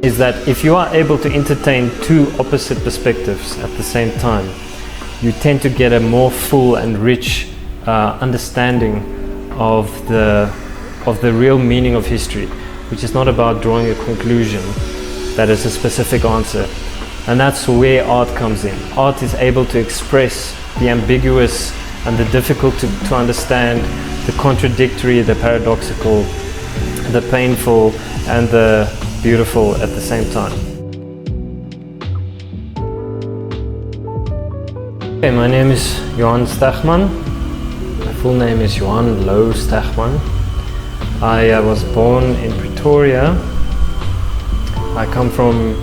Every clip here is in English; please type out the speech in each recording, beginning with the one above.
is that if you are able to entertain two opposite perspectives at the same time, you tend to get a more full and rich understanding of the real meaning of history, which is not about drawing a conclusion that is a specific answer. And that's where art comes in. Art is able to express the ambiguous and the difficult to understand, the contradictory, the paradoxical, the painful and the beautiful at the same time. Okay, my name is Johan Stegmann. My full name is Johan Louw Stegmann. I was born in Pretoria. I come from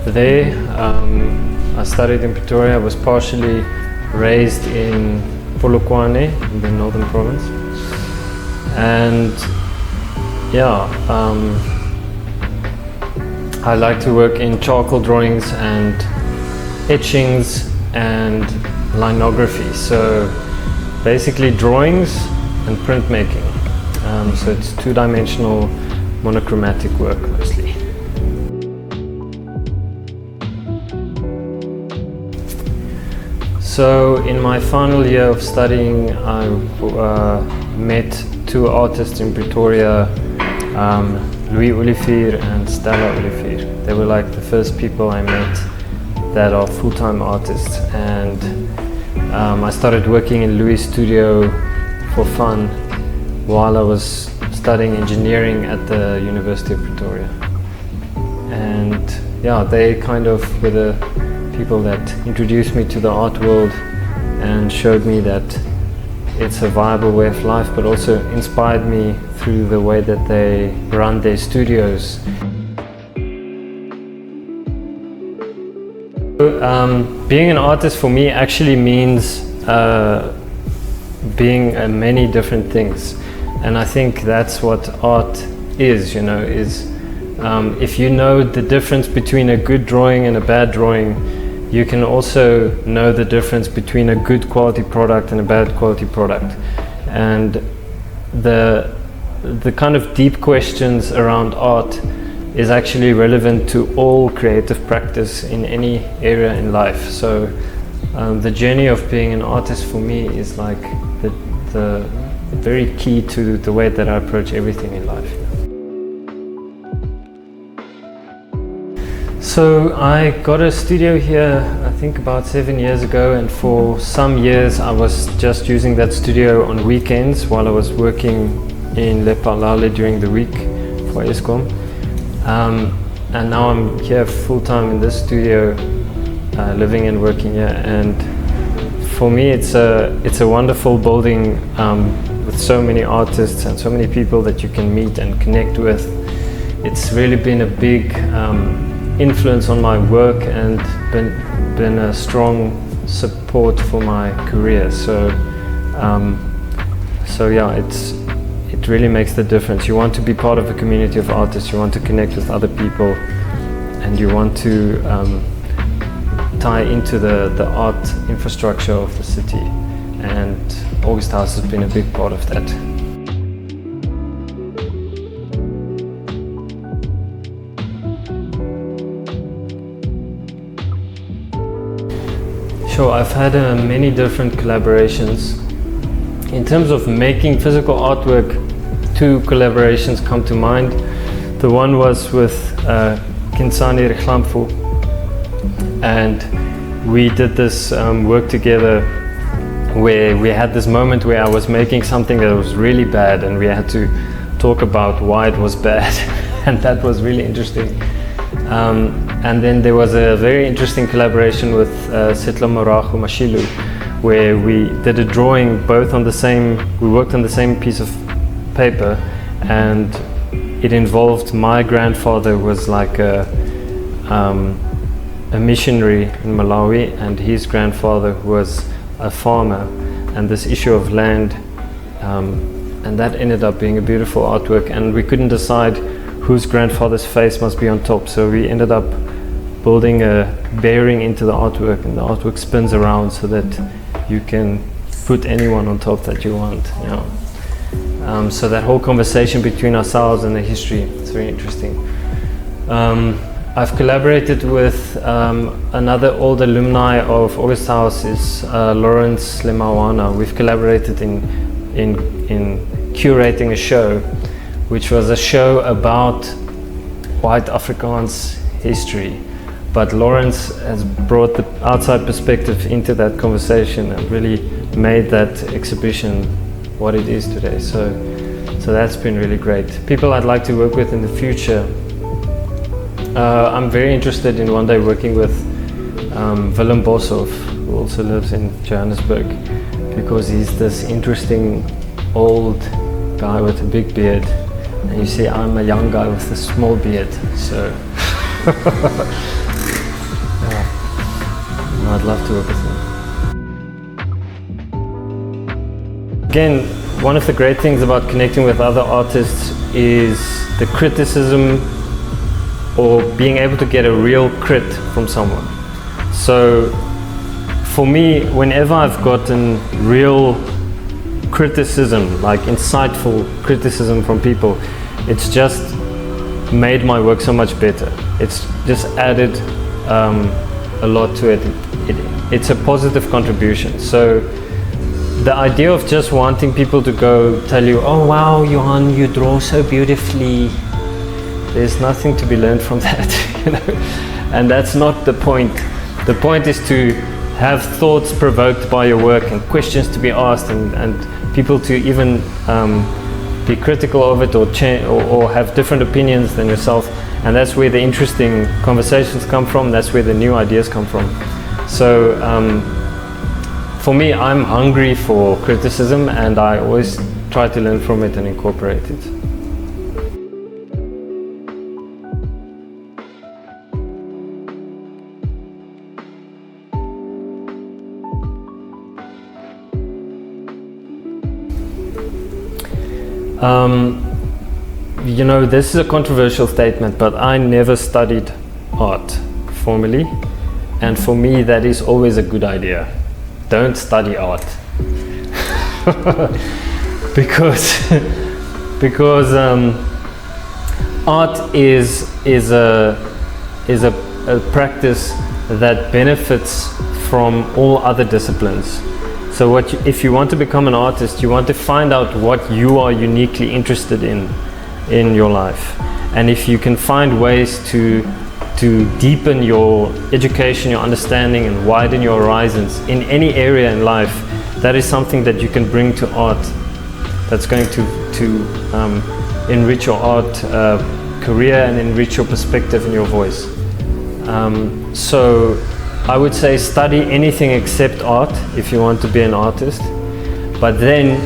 there. I studied in Pretoria. I was partially raised in Polokwane in the northern province. And yeah, I like to work in charcoal drawings and etchings and linography. So basically drawings and printmaking. So it's two-dimensional monochromatic work mostly. So in my final year of studying, I met two artists in Pretoria, Louis Olivier and Stella Olivier. They were like the first people I met that are full-time artists, and I started working in Louis' studio for fun while I was studying engineering at the University of Pretoria. And yeah, they kind of were the people that introduced me to the art world and showed me that it's a viable way of life, but also inspired me through the way that they run their studios. Being an artist for me actually means being many different things, and I think that's what art is, you know, is if you know the difference between a good drawing and a bad drawing, you can also know the difference between a good quality product and a bad quality product. And the kind of deep questions around art is actually relevant to all creative practice in any area in life. So the journey of being an artist for me is like the very key to the way that I approach everything in life. So I got a studio here, I think about 7 years ago, and for some years I was just using that studio on weekends while I was working in Lephalale during the week for Eskom. And now I'm here full-time in this studio, living and working here. And for me it's a wonderful building with so many artists and so many people that you can meet and connect with. It's really been a big influence on my work and been a strong support for my career. So yeah, it really makes the difference. You want to be part of a community of artists, you want to connect with other people, and you want to tie into the art infrastructure of the city. And August House has been a big part of that. Sure, I've had many different collaborations. In terms of making physical artwork, two collaborations come to mind. The one was with Kinsani Rihlamfu, and we did this work together where we had this moment where I was making something that was really bad and we had to talk about why it was bad, and that was really interesting. And then there was a very interesting collaboration with Sitla Morago Mashilu, where we did a drawing both on the same, we worked on the same piece of paper, and it involved my grandfather was like a missionary in Malawi, and his grandfather was a farmer, and this issue of land, and that ended up being a beautiful artwork, and we couldn't decide whose grandfather's face must be on top, so we ended up building a bearing into the artwork, and the artwork spins around so that you can put anyone on top that you want, you know. So that whole conversation between ourselves and the history, it's very interesting. I've collaborated with another old alumni of August House, is Lawrence Lemawana. We've collaborated in curating a show, which was a show about white Afrikaans history. But Lawrence has brought the outside perspective into that conversation and really made that exhibition what it is today. So that's been really great. People I'd like to work with in the future. I'm very interested in one day working with Willem Boshoff, who also lives in Johannesburg, because he's this interesting old guy with a big beard. And you see, I'm a young guy with a small beard, so yeah. I'd love to work with him. Again, one of the great things about connecting with other artists is the criticism, or being able to get a real crit from someone. So for me, whenever I've gotten real criticism, like insightful criticism from people, it's just made my work so much better. It's just added a lot to it. It's a positive contribution. So the idea of just wanting people to go tell you, oh wow, Johan, you draw so beautifully, there's nothing to be learned from that, you know? And that's not the point. The point is to have thoughts provoked by your work and questions to be asked, and people to even be critical of it, or have different opinions than yourself. And that's where the interesting conversations come from. That's where the new ideas come from. So for me, I'm hungry for criticism, and I always try to learn from it and incorporate it. You know, this is a controversial statement, but I never studied art formally, and for me that is always a good idea. Don't study art. because art is a practice that benefits from all other disciplines. So if you want to become an artist, you want to find out what you are uniquely interested in your life. And if you can find ways to deepen your education, your understanding, and widen your horizons in any area in life, that is something that you can bring to art, that's going to enrich your art career and enrich your perspective and your voice. So I would say study anything except art if you want to be an artist, but then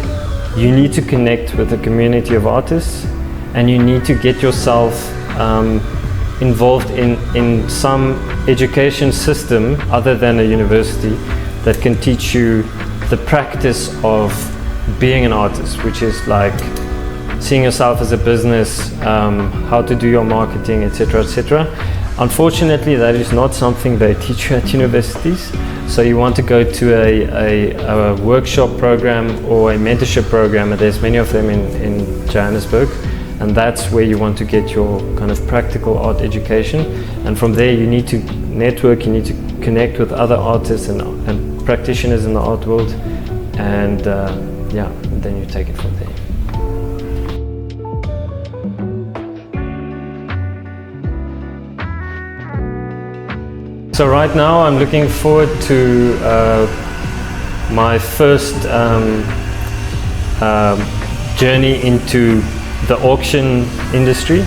you need to connect with a community of artists, and you need to get yourself involved in some education system other than a university that can teach you the practice of being an artist, which is like seeing yourself as a business, how to do your marketing, etc., etc. Unfortunately, that is not something they teach you at universities. So you want to go to a workshop program or a mentorship program, and there's many of them in Johannesburg, and that's where you want to get your kind of practical art education. And from there you need to network, you need to connect with other artists and practitioners in the art world, and and then you take it from there. So right now I'm looking forward to my first journey into the auction industry.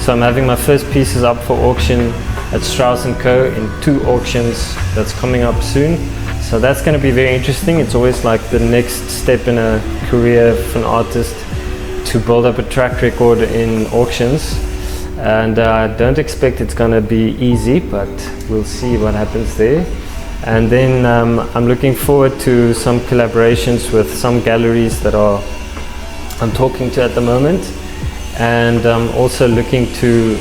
So I'm having my first pieces up for auction at Strauss & Co. in 2 auctions that's coming up soon. So that's going to be very interesting. It's always like the next step in a career for an artist, to build up a track record in auctions. And I don't expect it's going to be easy, but we'll see what happens there. And then I'm looking forward to some collaborations with some galleries that I'm talking to at the moment, and I'm also looking to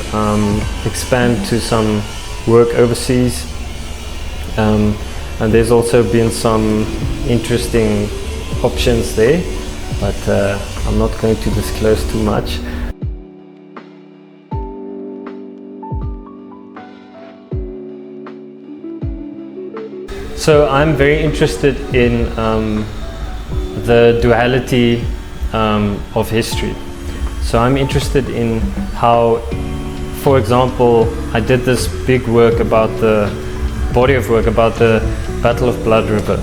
expand to some work overseas. And there's also been some interesting options there, but I'm not going to disclose too much. So I'm very interested in the duality of history. So I'm interested in how, for example, I did this big work about the body of work about the Battle of Blood River,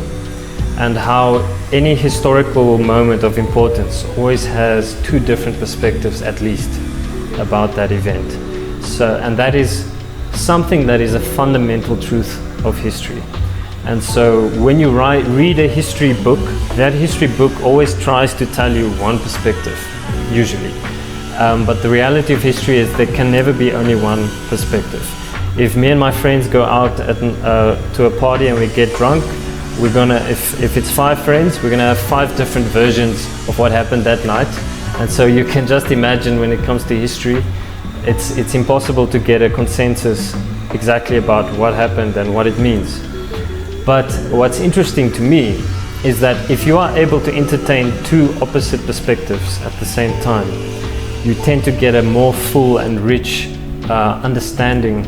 and how any historical moment of importance always has two different perspectives at least about that event. So, and that is something that is a fundamental truth of history. And so when you read a history book, that history book always tries to tell you one perspective, usually. But the reality of history is there can never be only one perspective. If me and my friends go out to a party and we get drunk, we're gonna, if it's 5 friends, we're gonna have 5 different versions of what happened that night. And so you can just imagine when it comes to history, it's impossible to get a consensus exactly about what happened and what it means. But what's interesting to me is that if you are able to entertain 2 opposite perspectives at the same time, you tend to get a more full and rich understanding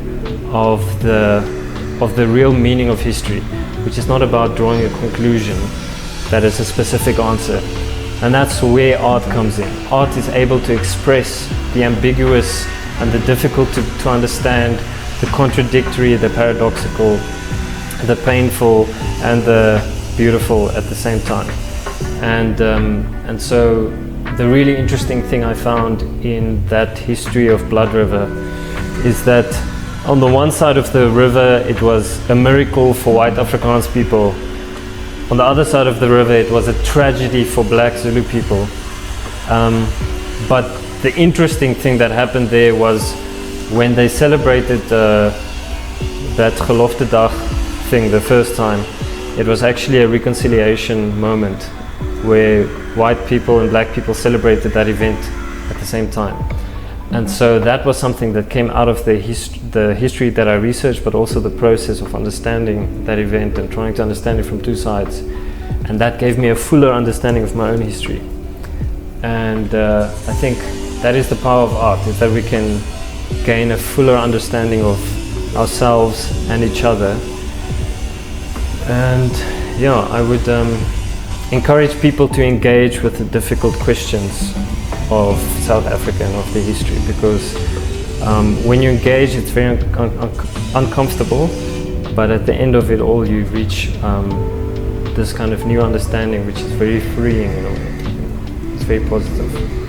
of the real meaning of history, which is not about drawing a conclusion that is a specific answer. And that's where art comes in. Art is able to express the ambiguous and the difficult to understand, the contradictory, the paradoxical, the painful and the beautiful at the same time. And so the really interesting thing I found in that history of Blood River is that on the one side of the river it was a miracle for white Afrikaans people. On the other side of the river it was a tragedy for black Zulu people. But the interesting thing that happened there was when they celebrated that Gelofte Dag thing the first time, it was actually a reconciliation moment where white people and black people celebrated that event at the same time. And so that was something that came out of the history that I researched, but also the process of understanding that event and trying to understand it from 2 sides. And that gave me a fuller understanding of my own history. And I think that is the power of art, is that we can gain a fuller understanding of ourselves and each other. And yeah, I would encourage people to engage with the difficult questions of South Africa and of the history, because when you engage it's very uncomfortable, but at the end of it all you reach this kind of new understanding which is very freeing in a way. It's very positive.